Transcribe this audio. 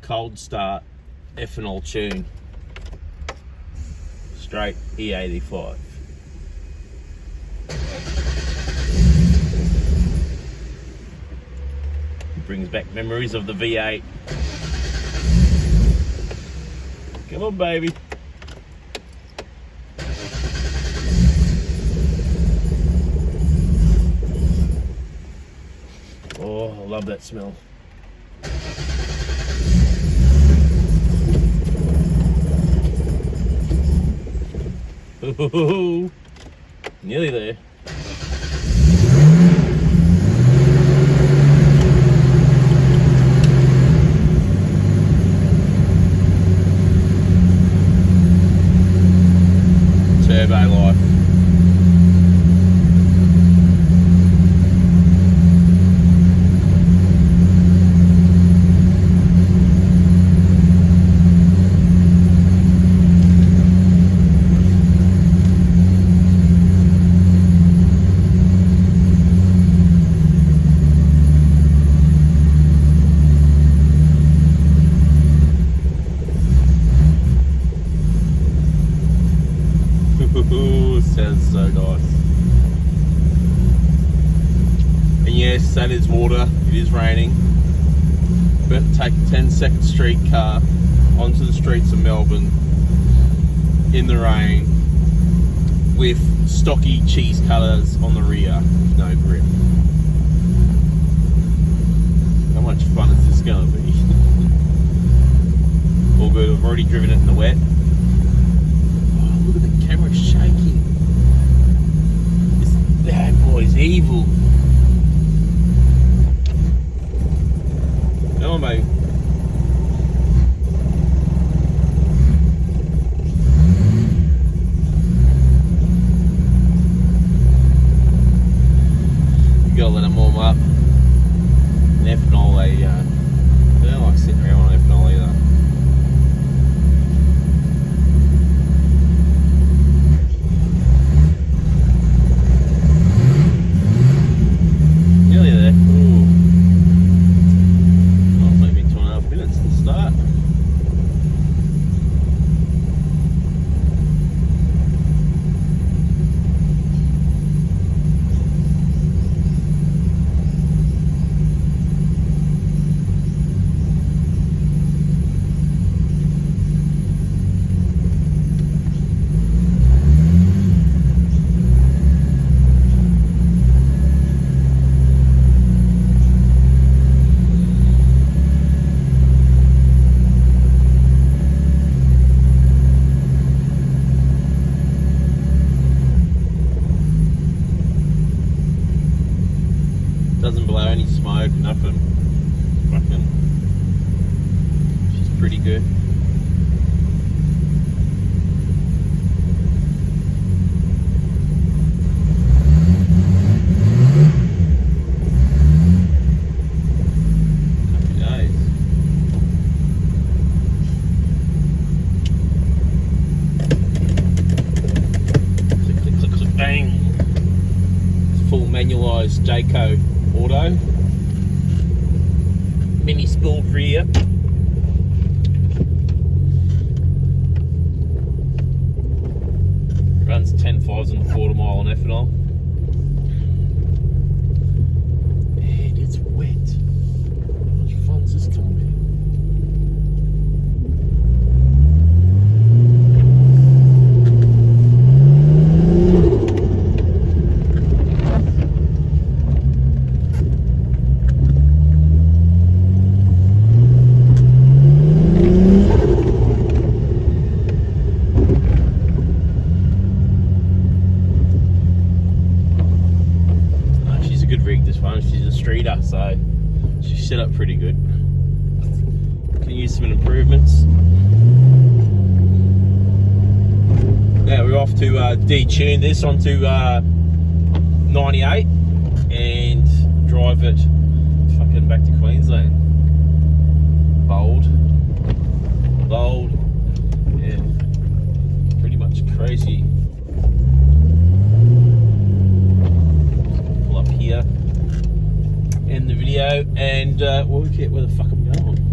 cold start ethanol tune. Straight E85. Brings back memories of the V8. Come on, baby. Oh, I love that smell. Ooh, nearly there. Turbo life. Ooh, sounds so nice. And yes, that is water. It is raining. But take a 10-second streetcar onto the streets of Melbourne in the rain with stocky cheese cutters on the rear, no grip. How much fun is this going to be? All good. I've already driven it in the wet. Look at the camera shaking. This bad boy's evil. Come on, mate. You gotta let them warm up. And ethanol, they don't like sitting around on ethanol either. Doesn't blow any smoke, nothing. Fucking, she's pretty good. Happy days. Click, click, click, click, bang. It's full manualised Jayco auto, mini spooled rear, runs 10.5s on the 1/4 mile on ethanol, and it's wet. How much fun is this going to be? This one, she's a streeter, so she's set up pretty good. Can use some improvements. Now we're off to detune this onto 98 and drive it fucking back to Queensland. Bold, yeah, pretty much crazy. Pull up here. End the video and work out where the fuck I'm going.